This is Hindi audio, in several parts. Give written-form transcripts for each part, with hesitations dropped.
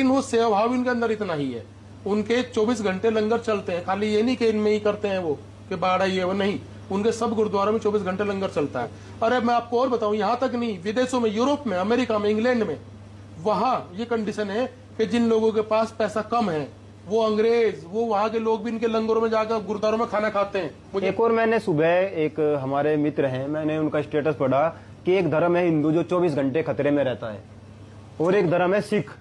लेकिन वो सेवा भाव इनके अंदर इतना ही है। उनके 24 घंटे लंगर चलते हैं, खाली ये नहीं कि इनमें ही करते हैं वो कि बाड़ा ये वो नहीं, उनके सब गुरुद्वारा में 24 घंटे लंगर चलता है। अरे मैं आपको और बताऊं, यहाँ तक नहीं, विदेशों में, यूरोप में, अमेरिका में, इंग्लैंड में, वहां ये कंडीशन है कि जिन लोगों के पास पैसा कम है, वो अंग्रेज, वो वहां के लोग भी इनके लंगरों में जाकर गुरुद्वारों में खाना खाते हैं। एक और मैंने सुबह एक हमारे मित्र हैं, मैंने उनका स्टेटस पढ़ा कि एक धर्म है हिंदू जो 24 घंटे खतरे में रहता है, और एक धर्म है सिख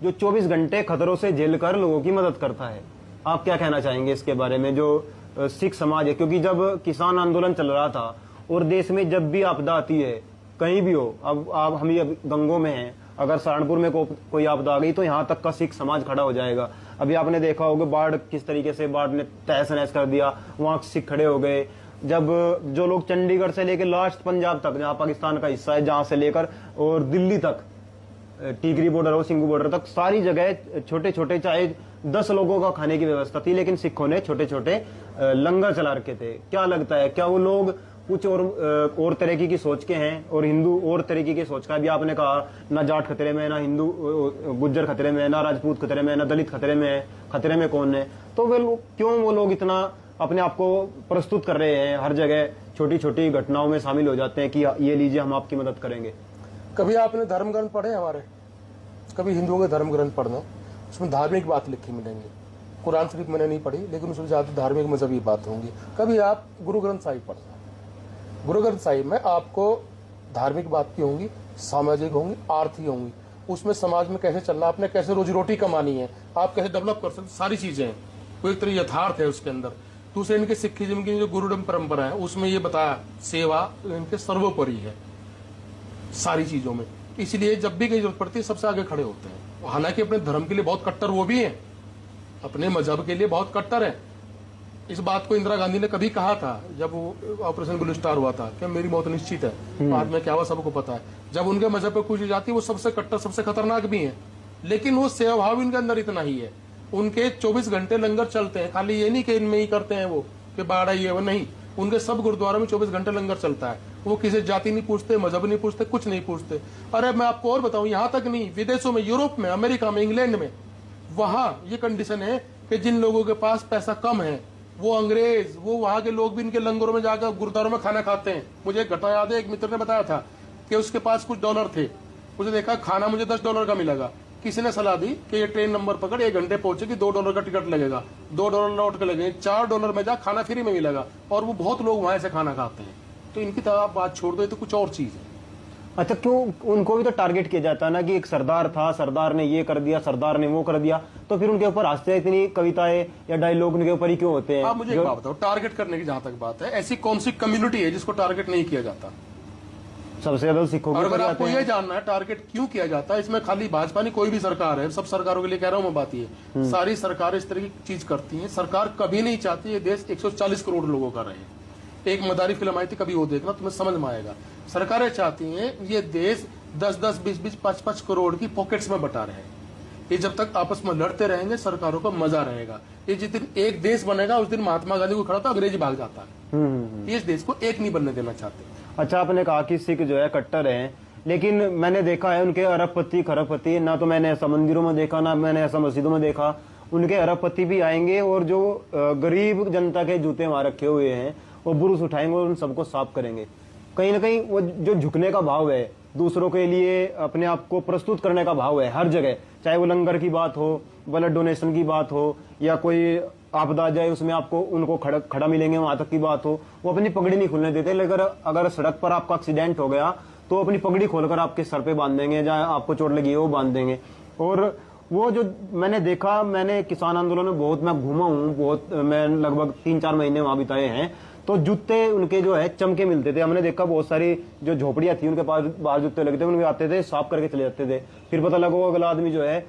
जो 24 घंटे खतरों से झेल कर लोगों की मदद करता है। आप क्या कहना चाहेंगे इसके बारे में, जो सिख समाज है? क्योंकि जब किसान आंदोलन चल रहा था और देश में जब भी आपदा आती है, कहीं भी हो, अब आप हम ही गंगों में हैं, अगर सहारनपुर में कोई आपदा आ गई तो यहाँ तक का सिख समाज खड़ा हो जाएगा। अभी आपने देखा होगा बाढ़ किस तरीके से बाढ़ ने तहस नहस कर दिया, वहां सिख खड़े हो गए। जब जो लोग चंडीगढ़ से लेकर लास्ट पंजाब तक, जहाँ पाकिस्तान का हिस्सा है, जहां से लेकर और दिल्ली तक, टीकरी बॉर्डर और सिंघू बॉर्डर तक, सारी जगह छोटे छोटे, चाहे 10 लोगों का खाने की व्यवस्था थी, लेकिन सिखों ने छोटे छोटे लंगर चला रखे थे। क्या लगता है, क्या वो लोग कुछ और तरीके की सोच के हैं और हिंदू और तरीके की सोच का? अभी आपने कहा ना जाट खतरे में, ना हिंदू गुज्जर खतरे में, ना राजपूत खतरे में, ना दलित खतरे में है, खतरे में कौन है? तो क्यों वो लोग इतना अपने आप को प्रस्तुत कर रहे हैं, हर जगह छोटी छोटी घटनाओं में शामिल हो जाते हैं कि ये लीजिए हम आपकी मदद करेंगे? कभी आपने धर्म ग्रंथ पढ़े हमारे? कभी हिंदुओं के धर्म ग्रंथ पढ़ना, उसमें धार्मिक बात लिखी मिलेंगी। कुरान शरीफ मैंने नहीं पढ़ी, लेकिन उसमें ज्यादा धार्मिक मजहबी बात होंगी। कभी आप गुरु ग्रंथ साहिब पढ़ना, गुरु ग्रंथ साहिब में आपको धार्मिक बात की होंगी, सामाजिक होंगी, आर्थिक होंगी। उसमें समाज में कैसे चलना, आपने कैसे रोजी रोटी कमानी है, आप कैसे डेवलप कर सकते, सारी चीजें हैं। कोई एक तरह यथार्थ है उसके अंदर। दूसरे इनके सिखिज्म की जो गुरुडम परंपरा है, उसमें ये बताया सेवा इनके सर्वोपरि है सारी चीजों में। इसलिए जब भी कहीं जरूरत पड़ती है सबसे आगे खड़े होते हैं। हालांकि अपने धर्म के लिए बहुत कट्टर वो भी हैं, अपने मजहब के लिए बहुत कट्टर है। इस बात को इंदिरा गांधी ने कभी कहा था जब वो ऑपरेशन ब्लू स्टार हुआ था कि मेरी मौत निश्चित है, बाद में क्या हुआ सबको पता है। जब उनके मजहब पे कुछ जाती है, वो सबसे कट्टर, सबसे खतरनाक भी है, लेकिन वो सेवा भाव इनके अंदर इतना ही है। उनके 24 घंटे लंगर चलते हैं, खाली ये नहीं कि इनमें ही करते हैं वो कि बाड़ा ये वो नहीं, उनके सब गुरुद्वारा में 24 घंटे लंगर चलता है। वो किसी जाति नहीं पूछते, मजहब नहीं पूछते, कुछ नहीं पूछते। अरे मैं आपको और बताऊं, यहाँ तक नहीं, विदेशों में, यूरोप में, अमेरिका में, इंग्लैंड में, वहां ये कंडीशन है कि जिन लोगों के पास पैसा कम है, वो अंग्रेज, वो वहां के लोग भी इनके लंगरों में जाकर गुरुद्वारों में खाना खाते हैं। मुझे एक घटना याद है, एक मित्र ने बताया था कि उसके पास कुछ डॉलर थे, उसने देखा खाना मुझे $10 का मिलेगा। किसी ने सलाह दी कि ये ट्रेन नंबर पकड़, 1 घंटे पहुंचेगी, $2 का टिकट लगेगा, $2 लौट के लगेंगे, $4 में जा, खाना फ्री में मिलेगा। और वो बहुत लोग वहां से खाना खाते हैं। तो इनकी तरह बात छोड़ दो, तो कुछ और चीज है। अच्छा, क्यों उनको भी तो टारगेट किया जाता है ना कि एक सरदार था, सरदार ने ये कर दिया, सरदार ने वो कर दिया, तो फिर उनके ऊपर हंसते इतनी कविताएं या डायलॉग उनके ऊपर ही क्यों होते हैं? आप मुझे एक बात बताओ, टारगेट करने की जहां तक बात है, ऐसी कौन सी कम्युनिटी है जिसको टारगेट नहीं किया जाता? सबसे ज्यादा सिखों के। अगर आपको ये जानना है टारगेट क्यों किया जाता है, इसमें खाली भाजपा नहीं, कोई भी सरकार है, सब सरकारों के लिए कह रहा हूं मैं बात ये, सारी सरकारें इस तरह की चीज करती हैं। सरकार कभी नहीं चाहती ये देश 140 करोड़ लोगों का रहे। एक मदारी फिल्म आई थी, कभी वो देखना, तुम्हें समझ में आएगा। सरकारें चाहती हैं ये देश 10-10, 20-20, 5-5 करोड़ की पॉकेट्स में बटा रहे। ये जब तक आपस में लड़ते रहेंगे, सरकारों को मजा रहेगा। ये जिस दिन एक देश बनेगा, उस दिन महात्मा गांधी को खड़ा था, अंग्रेजी भाग जाता है। इस देश को एक नहीं बनने देना चाहते। अच्छा, आपने कहा कि सिख जो है कट्टर हैं, लेकिन मैंने देखा है उनके अरबपति खरबपति, ना तो मैंने ऐसा मंदिरों में देखा, ना मैंने ऐसा मस्जिदों में देखा। उनके अरबपति भी आएंगे और जो गरीब जनता के जूते वहां रखे हुए हैं वो बुरुस उठाएंगे और उन सबको साफ करेंगे। कहीं ना कहीं वो जो झुकने का भाव है, दूसरों के लिए अपने आप को प्रस्तुत करने का भाव है हर जगह, चाहे वो लंगर की बात हो, ब्लड डोनेशन की बात हो, या कोई आपदा जाए उसमें आपको उनको खड़ा मिलेंगे वहां तक की बात हो। वो अपनी पगड़ी नहीं खुलने देते, लेकिन अगर सड़क पर आपका एक्सीडेंट हो गया तो अपनी पगड़ी खोलकर आपके सर पे बांध देंगे, जहां आपको चोट लगी है वो बांध देंगे। और वो जो मैंने देखा, मैंने किसान आंदोलन में बहुत मैं घूमा हूँ, बहुत मैं लगभग 3-4 महीने वहां बिताए हैं, तो जूते उनके जो है चमके मिलते थे। हमने देखा बहुत सारी जो झोपड़ियां थी उनके पास बाहर जूते लगे थे, उनके आते थे साफ करके चले जाते थे। फिर पता लगा वो अगला आदमी जो है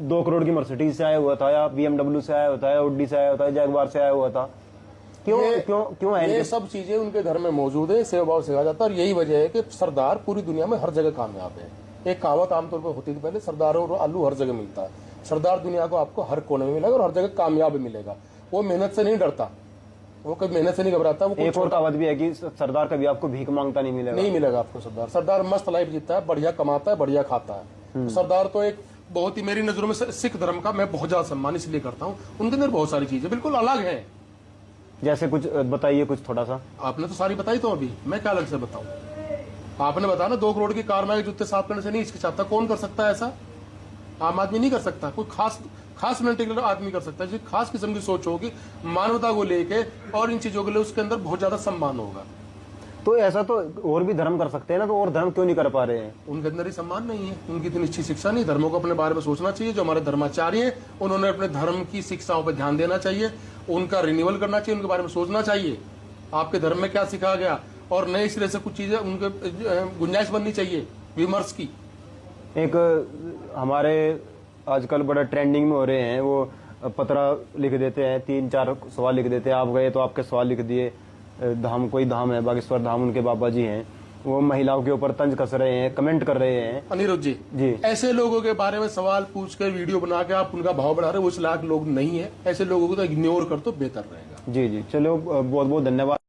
2 करोड़ की मर्सिडीज से आया हुआ था, या BMW से आया होता है, ऑडी से आया होता है, जैगवार से आया हुआ था। क्यों है? ये सब चीजें उनके घर में मौजूद है, सेवा भाव सिखाया जाता है। और यही वजह है कि सरदार पूरी दुनिया में हर जगह कामयाब है। एक कहावत आमतौर पर होती थी पहले, सरदारों और आलू हर जगह मिलता है। सरदार दुनिया को आपको हर कोने में मिलेगा और हर जगह कामयाब मिलेगा। वो मेहनत से नहीं डरता, वो कभी मेहनत से नहीं घबराता। वो एक और कहावत भी है कि सरदार कभी आपको भीख मांगता नहीं मिलेगा। नहीं मिलेगा आपको सरदार। सरदार मस्त लाइफ जीता है, बढ़िया कमाता है, बढ़िया खाता है। तो सरदार तो एक बहुत ही मेरी नजरों में सिख धर्म का मैं बहुत ज्यादा सम्मान इसलिए करता हूँ, उनके अंदर बहुत सारी चीजें बिल्कुल अलग है। जैसे कुछ बताइए कुछ थोड़ा सा। आपने तो सारी बताई, तो अभी मैं क्या अलग से बताऊं? आपने बताया ना 2 करोड़ की कार में जूते साफ करने से नहीं हिचकिचाता। कौन कर सकता है ऐसा? आम आदमी नहीं कर सकता, कोई खास मेंटेलिटी आदमी कर सकता है, जिसकी खास किस्म की सोच होगी मानवता को लेके और इन चीजों के लिए, उसके अंदर बहुत ज्यादा सम्मान होगा। तो ऐसा तो और भी धर्म कर सकते हैं ना, तो और धर्म क्यों नहीं कर पा रहे हैं? उनके अंदर ही सम्मान नहीं है, उनकी इतनी अच्छी शिक्षा नहीं। धर्मों को अपने बारे में सोचना चाहिए। जो हमारे धर्माचार्य हैं उन्होंने अपने धर्म की शिक्षाओं पर ध्यान देना चाहिए, उनका रिन्यूअल करना चाहिए, उनके बारे में सोचना चाहिए। आपके धर्म में क्या सिखाया गया, और नए सिरे से कुछ चीजें उनके गुंजाइश बननी चाहिए विमर्श की। एक हमारे आजकल बड़ा ट्रेंडिंग में हो रहे हैं, वो पतरा लिख देते हैं, 3-4 सवाल लिख देते हैं, आप गए तो आपके सवाल लिख दिए। धाम, कोई धाम है बागेश्वर धाम, उनके बाबा जी हैं, वो महिलाओं के ऊपर तंज कस रहे हैं, कमेंट कर रहे हैं। अनिरुद्ध जी, ऐसे लोगों के बारे में सवाल पूछ कर वीडियो बना के आप उनका भाव बढ़ा रहे हो, वो इस लायक लोग नहीं है। ऐसे लोगों को तो इग्नोर कर तो बेहतर रहेगा। जी जी, चलो बहुत बहुत धन्यवाद।